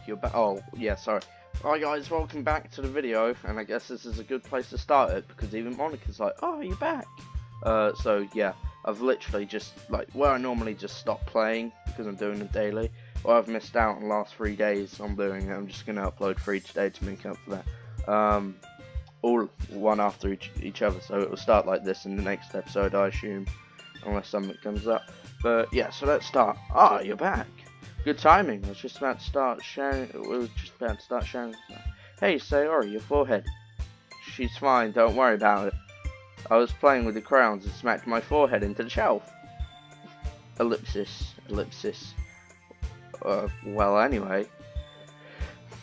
You're back. Oh, yeah, sorry. Alright guys, welcome back to the video, and I guess this is a good place to start it, because even Monika's like, oh, you're back. So yeah, I've literally just, like, where I normally just stop playing, because I'm doing it daily, well, I've missed out on the last 3 days on doing it. I'm just going to upload 3 today to make up for that. All one after each other, so it will start like this in the next episode, I assume, unless something comes up. But yeah, so let's start. You're back. Good timing. I was just about to start sharing. Hey, Sayori, your forehead. She's fine. Don't worry about it. I was playing with the crayons and smacked my forehead into the shelf. Ellipsis. Well, anyway.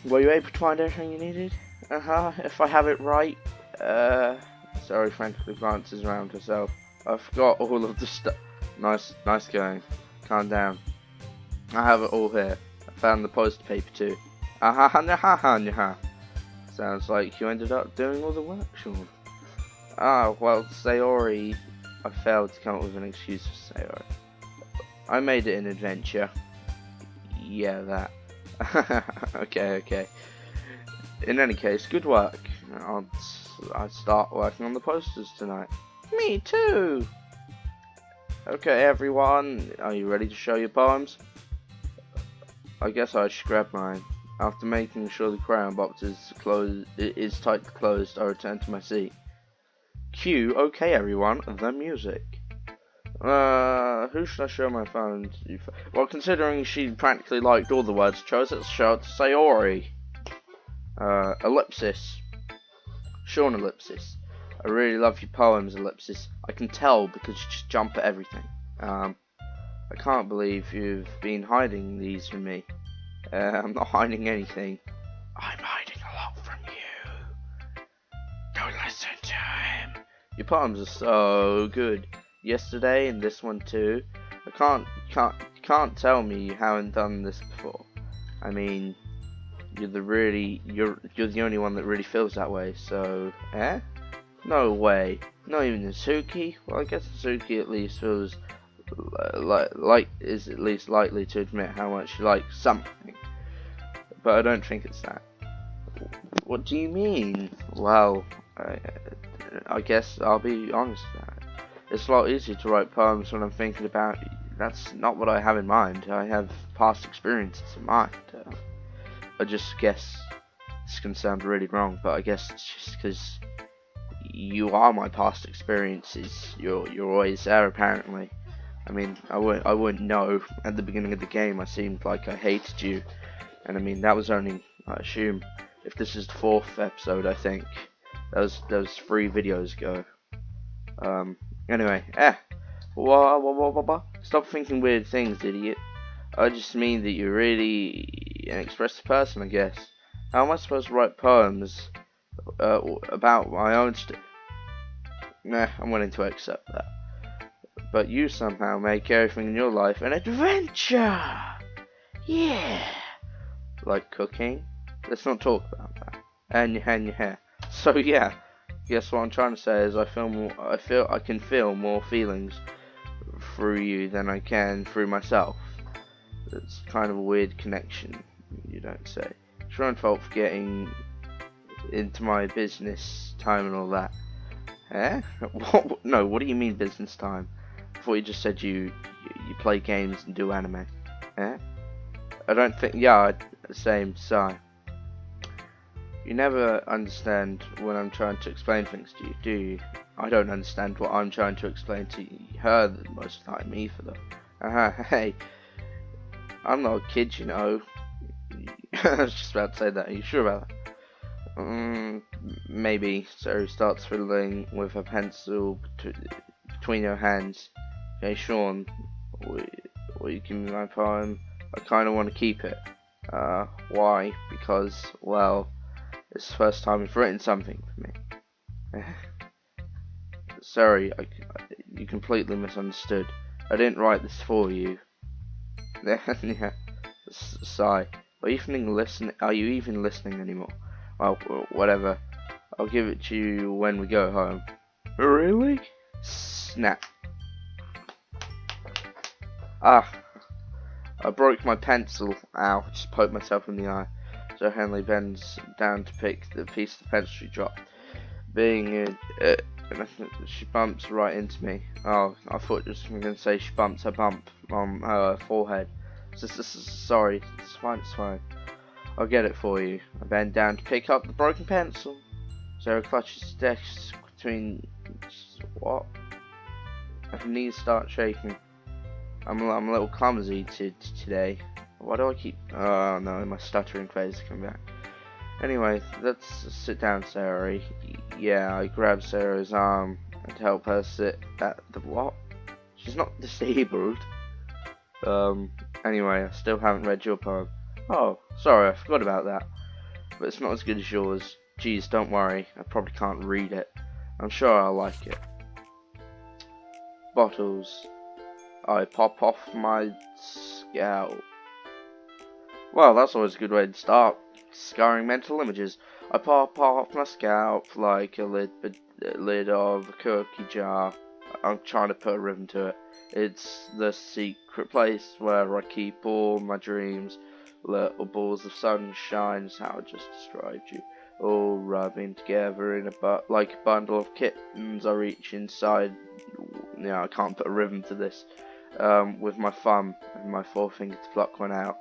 Were you able to find everything you needed? If I have it right. Sayori frantically glances around herself. I forgot all of the stuff. Nice going. Calm down. I have it all here. I found the poster paper too. Sounds like you ended up doing all the work, Sean. Well, Sayori, I failed to come up with an excuse for Sayori. I made it an adventure. Yeah, that. Okay. In any case, good work. I'll start working on the posters tonight. Me too! Okay, everyone, are you ready to show your poems? I guess I should grab mine. After making sure the crayon box is tightly closed, I return to my seat. Cue, okay everyone, the music. Who should I show my phone to? Well, considering she practically liked all the words chose, let's show it to Sayori. Ellipsis. Sean Ellipsis. I really love your poems, Ellipsis. I can tell because you just jump at everything. I can't believe you've been hiding these from me. I'm not hiding anything. I'm hiding a lot from you. Don't listen to him. Your poems are so good. Yesterday and this one too. I can't tell me you haven't done this before. I mean, you're the only one that really feels that way. So, No way. Not even Suki. Well, I guess Suki at least feels is at least likely to admit how much she likes something, but I don't think it's that. What do you mean? Well, I guess I'll be honest about it. It's a lot easier to write poems when I'm thinking about. That's not what I have in mind. I have past experiences in mind. I just guess this can sound really wrong, but I guess it's just because you are my past experiences. You're always there, apparently. I mean, I wouldn't know. At the beginning of the game, I seemed like I hated you, and I mean that was only, I assume, if this is the 4th episode, I think that was 3 videos ago. Anyway, stop thinking weird things, idiot. I just mean that you're really an expressive person, I guess. How am I supposed to write poems about my own I'm willing to accept that. But you somehow make everything in your life an adventure! Yeah! Like cooking? Let's not talk about that. And your hair. So yeah, guess what I'm trying to say is I can feel more feelings through you than I can through myself. It's kind of a weird connection, you don't say. It's your own fault for getting into my business time and all that. What? No, what do you mean business time? I thought you just said you play games and do anime. I don't think. Yeah, same. Sigh. You never understand when I'm trying to explain things to you, do you? I don't understand what I'm trying to explain to her most of the time either, though. Hey, I'm not a kid, you know. I was just about to say that. Are you sure about that? Maybe. So starts fiddling with her pencil between her hands. Okay, Sean, will you give me my poem? I kind of want to keep it. Why? Because, well, it's the first time you've written something for me. Sorry, you completely misunderstood. I didn't write this for you. Yeah. Sigh. Are you even listening anymore? Well, whatever. I'll give it to you when we go home. Really? Snap. I broke my pencil. Ow, just poked myself in the eye. So Henley bends down to pick the piece of the pencil she dropped. She bumps right into me. Oh, I thought you were going to say she bumps her bump on her forehead. Sorry, it's fine. I'll get it for you. I bend down to pick up the broken pencil. Sarah clutches the desk between... What? Her knees start shaking. I'm a little clumsy today. Why do I keep... Oh no, my stuttering phase is coming back. Anyway, let's sit down, Sarah. Yeah, I grab Sarah's arm and help her sit at the... What? She's not disabled. Anyway, I still haven't read your poem. Oh, sorry, I forgot about that. But it's not as good as yours. Geez, don't worry, I probably can't read it. I'm sure I'll like it. Bottles. I pop off my scalp. Well, that's always a good way to start. Scarring mental images. I pop off my scalp like a lid of a cookie jar. I'm trying to put a rhythm to it. It's the secret place where I keep all my dreams. Little balls of sunshine is how I just described you. All rubbing together in like a bundle of kittens. I reach inside. I can't put a rhythm to this. With my thumb and my forefinger to pluck one out.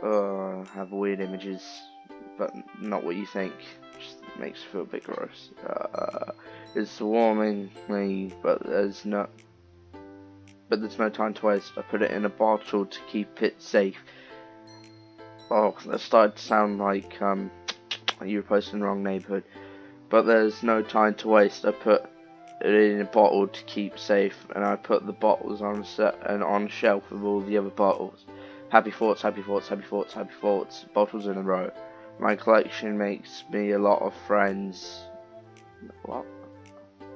I have weird images, but not what you think. Just makes me feel a bit gross. It's warming me, but there's no time to waste. I put it in a bottle to keep it safe. Oh, that started to sound like you were posted in the wrong neighborhood. But there's no time to waste. I put it in a bottle to keep safe, and I put the bottles on a shelf with all the other bottles. Happy thoughts, bottles in a row. My collection makes me a lot of friends. What?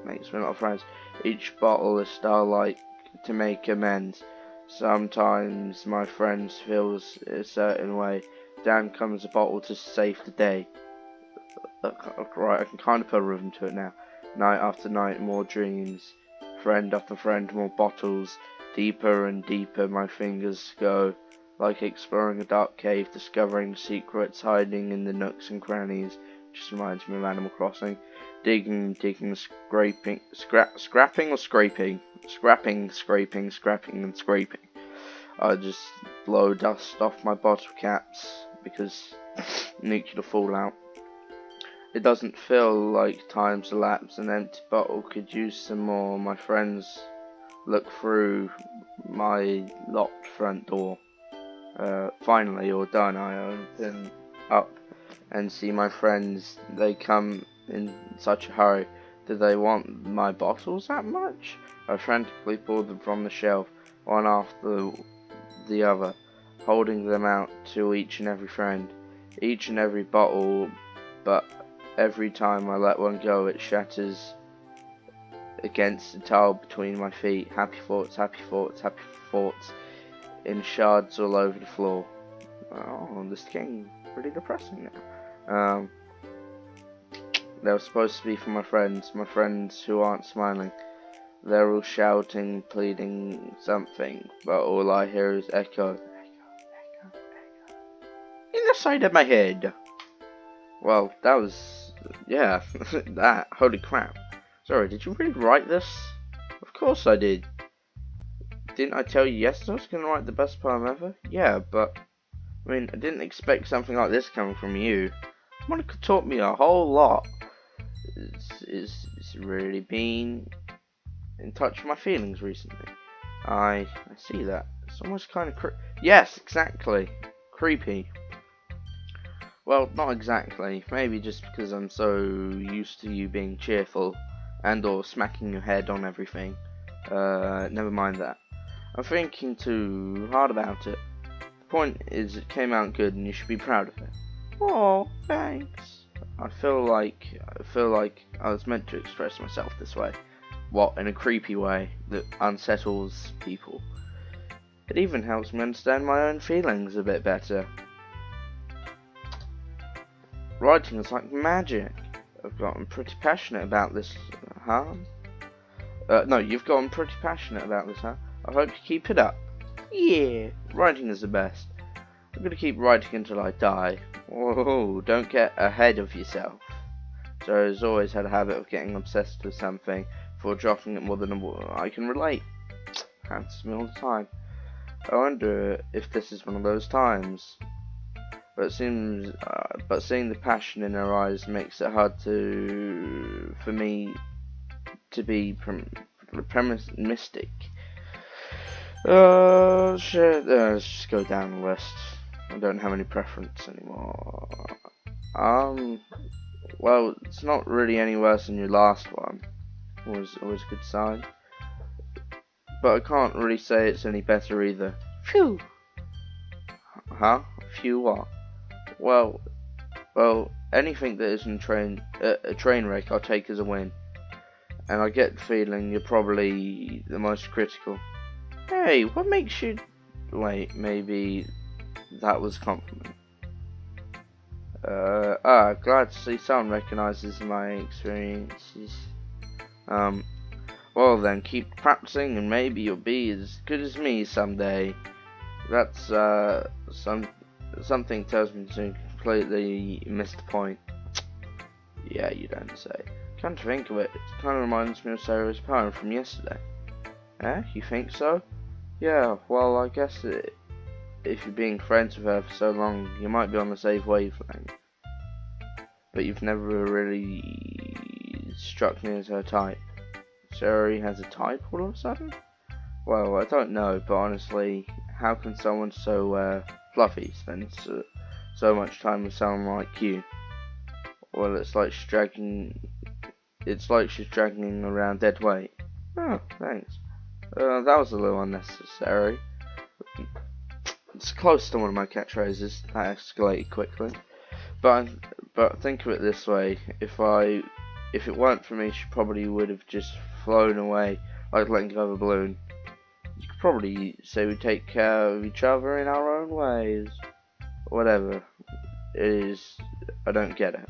Makes me a lot of friends. Each bottle is star-like to make amends. Sometimes my friends feels a certain way. Down comes a bottle to save the day. Right, I can kind of put a rhythm to it now. Night after night, more dreams. Friend after friend, more bottles. Deeper and deeper my fingers go. Like exploring a dark cave, discovering secrets hiding in the nooks and crannies. Just reminds me of Animal Crossing. Digging, scraping, scrapping or scraping? Scrapping, scraping, and scraping. I just blow dust off my bottle caps because nuclear fallout. It doesn't feel like time's elapsed. An empty bottle could use some more. My friends look through my locked front door. Finally, all done, I open up and see my friends. They come in such a hurry. Do they want my bottles that much? I frantically pulled them from the shelf, one after the other, holding them out to each and every friend. Each and every bottle, but every time I let one go, it shatters against the tile between my feet. Happy thoughts, in shards all over the floor. Oh, this is getting pretty depressing now. They were supposed to be for my friends who aren't smiling. They're all shouting, pleading something, but all I hear is echo in the side of my head. Well, that was, yeah, that, holy crap. Sorry, did you really write this? Of course I did. Didn't I tell you yesterday I was going to write the best poem ever? Yeah, but, I mean, I didn't expect something like this coming from you. Monika taught me a whole lot. It's really been in touch with my feelings recently. I see that. It's almost kind of yes, exactly. Creepy. Well, not exactly. Maybe just because I'm so used to you being cheerful and or smacking your head on everything. Never mind that. I'm thinking too hard about it. The point is, it came out good and you should be proud of it. Oh, thanks. I feel like I was meant to express myself this way. What, in a creepy way that unsettles people. It even helps me understand my own feelings a bit better. Writing is like magic. I've gotten pretty passionate about this, huh? No, you've gotten pretty passionate about this, huh? I hope you keep it up. Yeah, writing is the best. I'm gonna keep writing until I die. Whoa, don't get ahead of yourself. So I've always had a habit of getting obsessed with something before dropping it more than I can relate. Happens to me all the time. I wonder if this is one of those times. But seeing the passion in her eyes makes it hard for me to be pessimistic. Shit, let's just go down the list. I don't have any preference anymore. Well, it's not really any worse than your last one. Always a good sign. But I can't really say it's any better either. Phew! Huh? Phew what? Well, anything that isn't a train wreck I'll take as a win. And I get the feeling you're probably the most critical. Hey, what makes you... Wait, maybe that was a compliment. Glad to see someone recognises my experiences. Well then, keep practicing and maybe you'll be as good as me someday. That's, something tells me to completely miss the point. Yeah, you don't say. Come to think of it, it kind of reminds me of Sarah's poem from yesterday. Eh, you think so? Yeah, well, I guess if you're being friends with her for so long, you might be on the same wavelength. But you've never really struck me as her type. Sarah has a type all of a sudden? Well, I don't know, but honestly, how can someone so fluffy spend so much time with someone like you? Well, it's like she's dragging around dead weight. Oh, thanks. That was a little unnecessary. It's close to one of my catchphrases. That escalated quickly. But think of it this way: if it weren't for me, she probably would have just flown away like letting go of a balloon. You could probably say we take care of each other in our own ways. Whatever it is, I don't get it.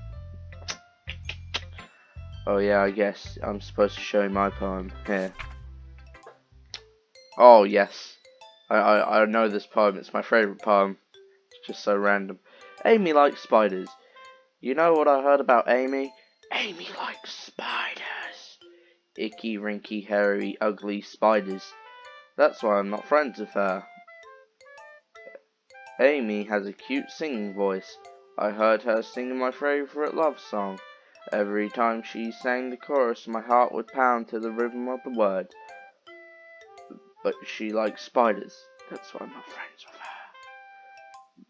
Oh yeah, I guess I'm supposed to show you my poem here. Oh yes, I know this poem. It's my favourite poem. It's just so random. Amy likes spiders. You know what I heard about Amy? Amy likes spiders. Icky, wrinky, hairy, ugly spiders. That's why I'm not friends with her. Amy has a cute singing voice. I heard her singing my favourite love song. Every time she sang the chorus, my heart would pound to the rhythm of the word. But she likes spiders. That's why I'm not friends with her.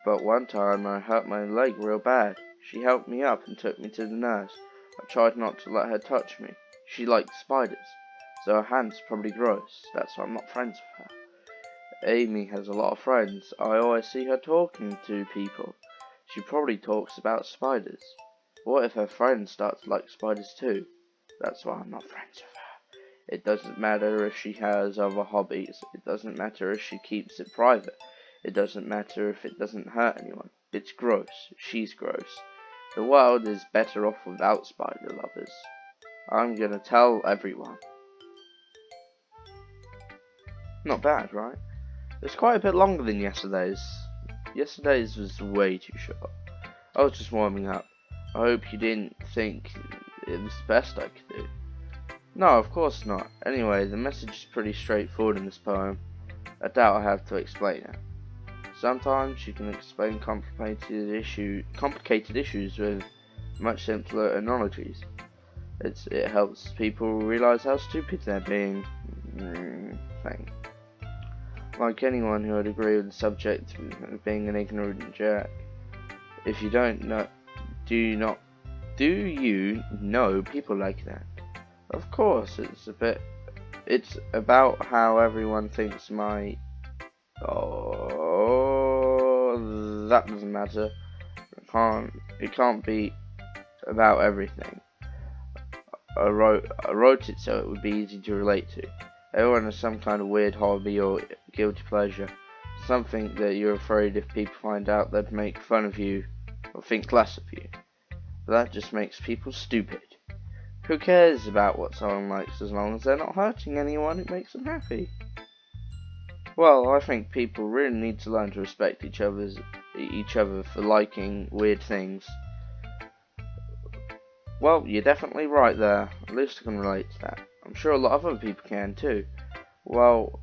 But one time I hurt my leg real bad. She helped me up and took me to the nurse. I tried not to let her touch me. She likes spiders, so her hands are probably gross. That's why I'm not friends with her. Amy has a lot of friends. I always see her talking to people. She probably talks about spiders. What if her friends start to like spiders too? That's why I'm not friends with her. It doesn't matter if she has other hobbies. It doesn't matter if she keeps it private. It doesn't matter if it doesn't hurt anyone. It's gross. She's gross. The world is better off without spider lovers. I'm gonna tell everyone. Not bad, right? It's quite a bit longer than yesterday's. Yesterday's was way too short. I was just warming up. I hope you didn't think it was the best I could do. No, of course not. Anyway, the message is pretty straightforward in this poem. I doubt I have to explain it. Sometimes you can explain complicated issues with much simpler analogies. It helps people realise how stupid they're being. Thing. Like anyone who would agree with the subject of being an ignorant jerk. If you don't know, do you know people like that? Of course, it's about how everyone thinks my... Oh, that doesn't matter. It can't be about everything. I wrote it so it would be easy to relate to. Everyone has some kind of weird hobby or guilty pleasure. Something that you're afraid if people find out they'd make fun of you or think less of you. That just makes people stupid. Who cares about what someone likes as long as they're not hurting anyone? It makes them happy. Well, I think people really need to learn to respect each other for liking weird things. Well, you're definitely right there. At least I can relate to that. I'm sure a lot of other people can too. Well,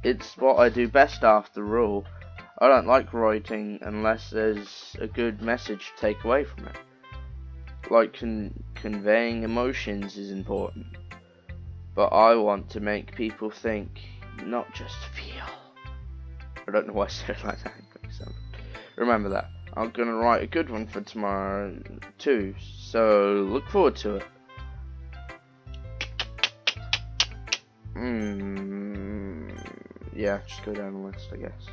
it's what I do best after all. I don't like writing unless there's a good message to take away from it. Like conveying emotions is important. But I want to make people think, not just feel. I don't know why I said it like that. So remember that. I'm going to write a good one for tomorrow too. So look forward to it. Yeah, just go down the list, I guess.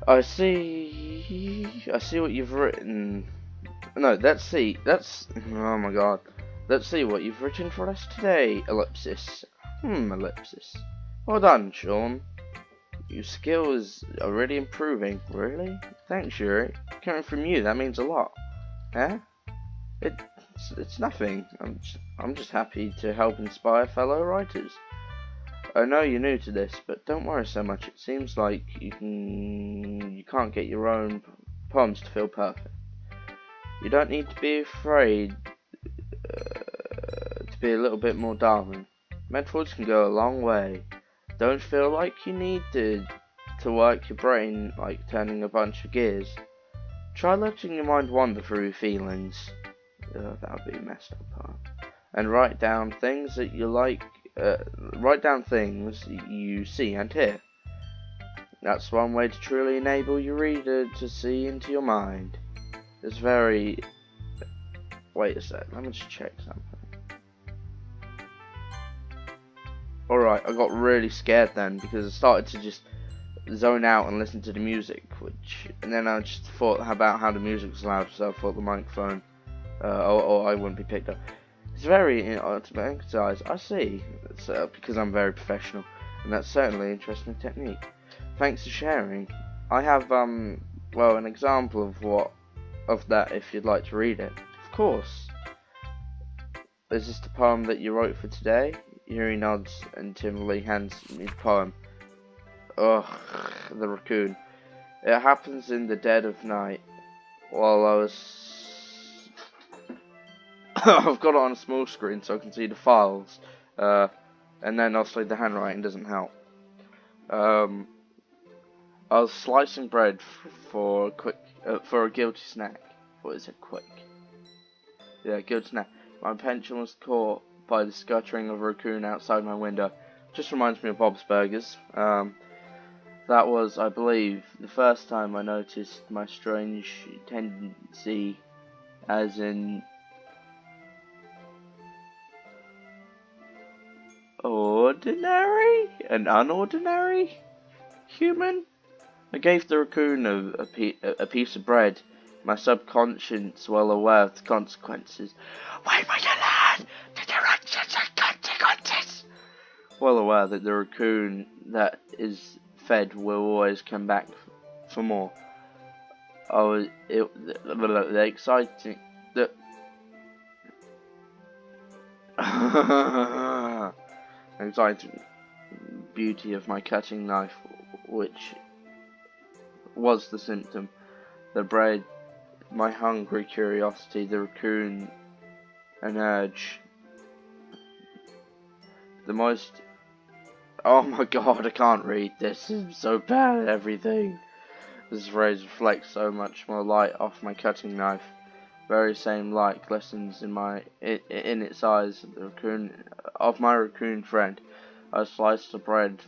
I see what you've written. No, let's see. Oh my god. Let's see what you've written for us today. Ellipsis. Ellipsis. Well done, Sean. Your skills are really improving. Really? Thanks, Yuri. Coming from you, that means a lot. Huh? It's nothing. I'm just happy to help inspire fellow writers. I know you're new to this, but don't worry so much. It seems like you can't get your own poems to feel perfect. You don't need to be afraid to be a little bit more darling. Metaphors can go a long way. Don't feel like you need to work your brain like turning a bunch of gears. Try letting your mind wander through your feelings. That would be a messed up part. And write down things that you like. Write down things you see and hear. That's one way to truly enable your reader to see into your mind. It's very... Wait a sec, let me just check something. Alright, I got really scared then because I started to just zone out and listen to the music, and then I just thought about how the music was loud, so I thought the microphone, or I wouldn't be picked up. It's very emphasized. I see. It's because I'm very professional, and that's certainly an interesting technique. Thanks for sharing. I have well, an example of that if you'd like to read it. Of course. Is this the poem that you wrote for today? Yuri nods and timidly hands me the poem. Ugh, the raccoon. It happens in the dead of night while I was... I've got it on a small screen so I can see the files. And then obviously the handwriting doesn't help. I was slicing bread for a guilty snack. What is it? Quick. Yeah, guilty snack. My attention was caught by the scuttering of a raccoon outside my window. Just reminds me of Bob's Burgers. That was, I believe, the first time I noticed my strange tendency, as in ordinary and unordinary human. I gave the raccoon a piece of bread, my subconscious well aware of the consequences. Why would you learn the directions and consequences? Well aware that the raccoon that is fed will always come back for more. The exciting... exciting beauty of my cutting knife, which was the symptom. The bread, my hungry curiosity, the raccoon, an urge. The most... Oh my god, I can't read this. I'm so bad at everything. This phrase reflects so much more light off my cutting knife. Very same light glistens in its eyes of my raccoon friend. I slice the bread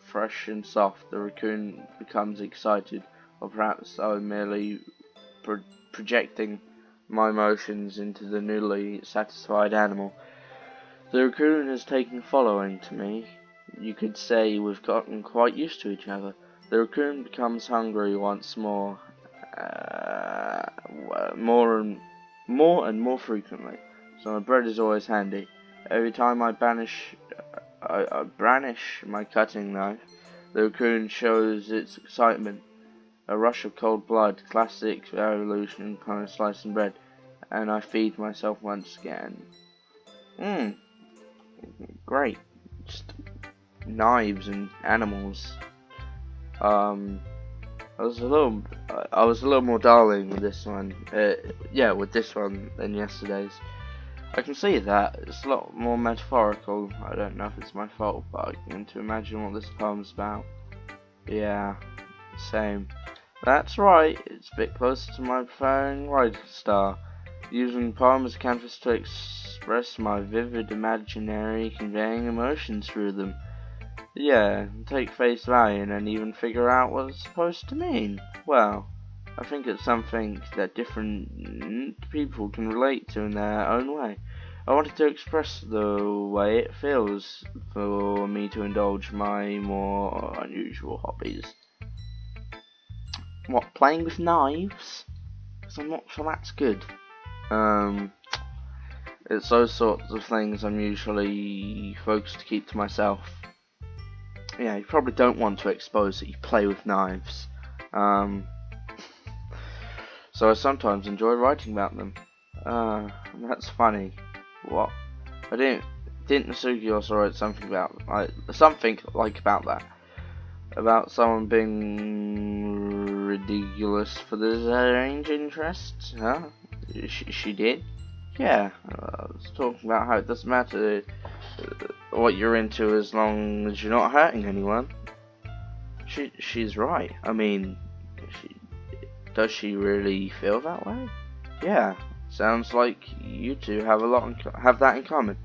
fresh and soft. The raccoon becomes excited, or perhaps I'm merely projecting my emotions into the newly satisfied animal. The raccoon has taken following to me. You could say we've gotten quite used to each other. The raccoon becomes hungry once more, more and more frequently. So my bread is always handy. Every time I brandish my cutting knife, the raccoon shows its excitement. A rush of cold blood, classic evolution kind of slicing bread, and I feed myself once again. Great. Just knives and animals. I was a little more darling with this one. Yeah, with this one than yesterday's. I can see that it's a lot more metaphorical. I don't know if it's my fault, but I can to imagine what this poem's about. Yeah, same. That's right. It's a bit closer to my preferring writing style, using poem as a canvas to express my vivid imaginary, conveying emotions through them. Yeah, take face value and then even figure out what it's supposed to mean. Well, I think it's something that different people can relate to in their own way. I wanted to express the way it feels for me to indulge my more unusual hobbies. What, playing with knives? Because I'm not sure that's good. It's those sorts of things I'm usually focused to keep to myself. Yeah, you probably don't want to expose that you play with knives. So I sometimes enjoy writing about them. That's funny. What? Didn't Nasuki also write something about about that? About someone being ridiculous for their strange interests? Huh? She did? Yeah, I was talking about how it doesn't matter what you're into as long as you're not hurting anyone. She's right. I mean, does she really feel that way? Yeah, sounds like you two have that in common.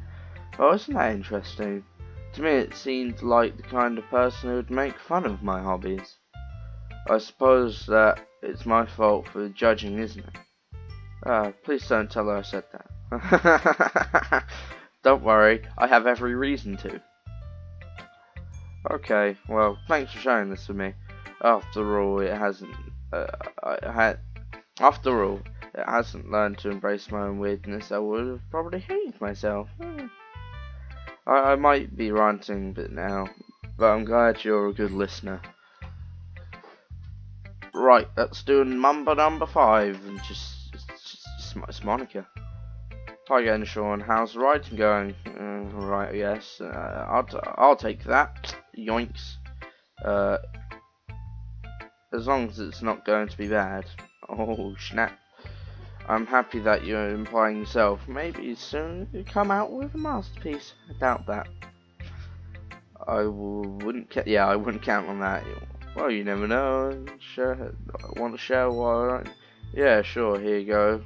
Oh, isn't that interesting? To me, it seemed like the kind of person who would make fun of my hobbies. I suppose that it's my fault for judging, isn't it? Please don't tell her I said that. Don't worry, I have every reason to. Okay, well, thanks for sharing this with me. After all, it hasn't learned to embrace my own weirdness, I would have probably hated myself. I might be ranting a bit now, but I'm glad you're a good listener. Right, let's do number 5, and it's Monika. Hi again, Sean. How's the writing going? Alright, I guess. I'll take that. Yoinks. As long as it's not going to be bad. Oh, snap. I'm happy that you're implying yourself. Maybe soon you come out with a masterpiece. I doubt that. I wouldn't count on that. Well, you never know. Want to share what? Yeah, sure. Here you go.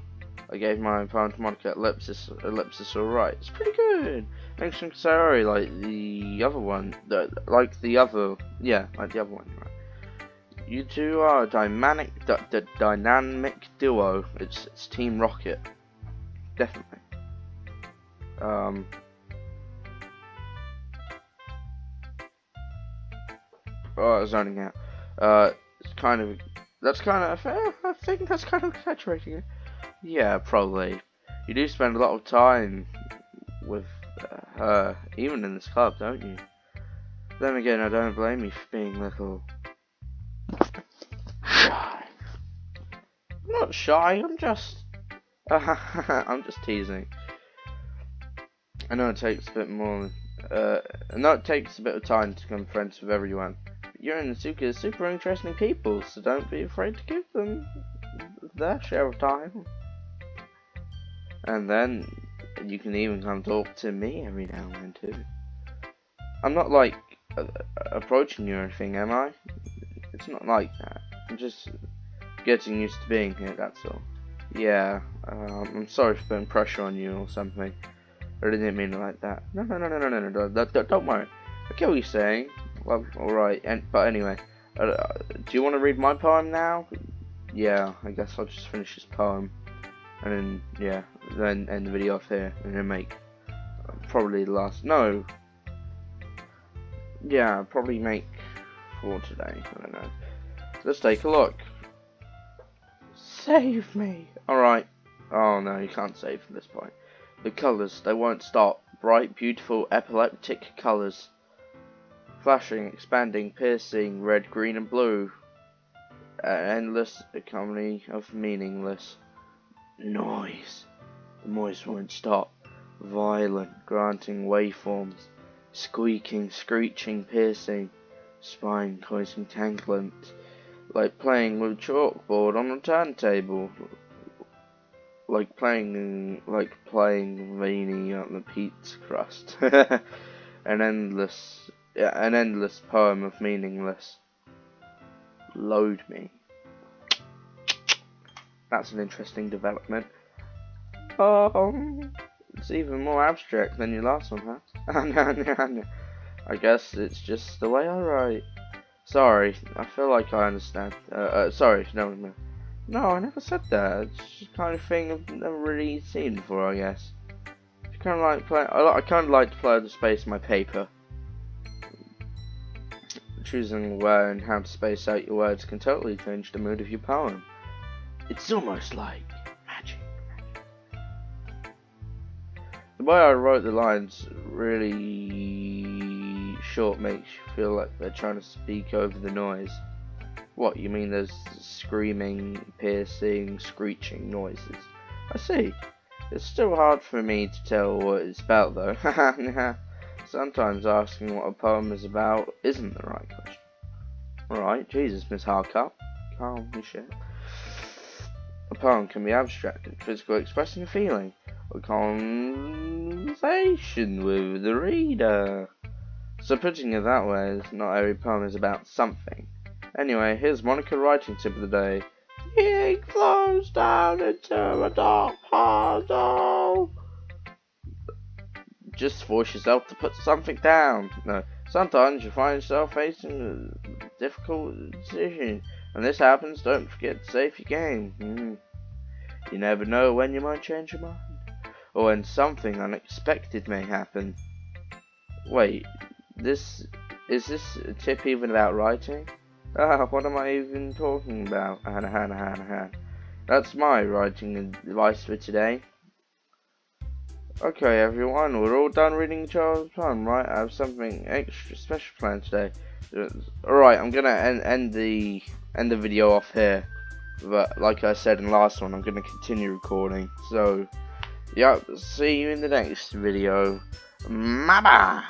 I gave my poem to Monika. Ellipsis, alright. It's pretty good. Makes me sorry, like the other one. Like the other one. Right. You two are a dynamic duo. It's Team Rocket, definitely. Oh, I was zoning out. That's kind of. I think that's kind of exaggerating it. Yeah, probably. You do spend a lot of time with her, even in this club, don't you? Then again, I don't blame you for being a little shy. I'm not shy, I'm just teasing. I know it takes a bit of time to become friends with everyone. But you're in the super interesting people, so don't be afraid to give them their share of time. And then you can even come talk to me every now and then too. I'm not like approaching you or anything, am I? It's not like that. I'm just getting used to being here, that's all. Yeah, I'm sorry for putting pressure on you or something. I really didn't mean it like that. No, don't worry. I get what you're saying. Well, alright, but anyway. Do you want to read my poem now? Yeah, I guess I'll just finish this poem. And then, yeah, then end the video off here. And then make probably the last. No. Yeah, probably make 4 today. I don't know. Let's take a look. Save me. Alright. Oh no, you can't save from this point. The colours, they won't stop. Bright, beautiful, epileptic colours. Flashing, expanding, piercing, red, green and blue. An endless economy of meaningless noise. The noise won't stop. Violent, granting waveforms. squeaking, screeching, piercing, spine causing entanglement, like playing with chalkboard on a turntable, like playing veiny on the pizza crust. an endless poem of meaningless. Load me. That's an interesting development. It's even more abstract than your last one, huh? I guess it's just the way I write. Sorry, I feel like I understand. Sorry, no, I never said that. It's just the kind of thing I've never really seen before, I guess. I kind of like to play with the space in my paper. Choosing where and how to space out your words can totally change the mood of your poem. It's almost like magic. The way I wrote the lines really short makes you feel like they're trying to speak over the noise. What, you mean there's screaming, piercing, screeching noises? I see. It's still hard for me to tell what it's about though. Sometimes asking what a poem is about isn't the right question. Alright, Jesus, Miss Hardcup. Calm your shit. A poem can be abstract and physical, expressing a feeling or conversation with the reader. So putting it that way, not every poem is about something. Anyway, here's Monika writing tip of the day. The ink flows down into a dark puddle. Just force yourself to put something down. No, sometimes you find yourself facing a difficult decision. When this happens, don't forget to save your game. You never know when you might change your mind. Or when something unexpected may happen. Wait, is this a tip even about writing? What am I even talking about? That's my writing advice for today. Okay everyone, we're all done reading Charles' poem, right? I have something extra special planned today. Alright, I'm gonna end the video off here. But like I said in the last one, I'm gonna continue recording. So, yeah, see you in the next video. Bye bye.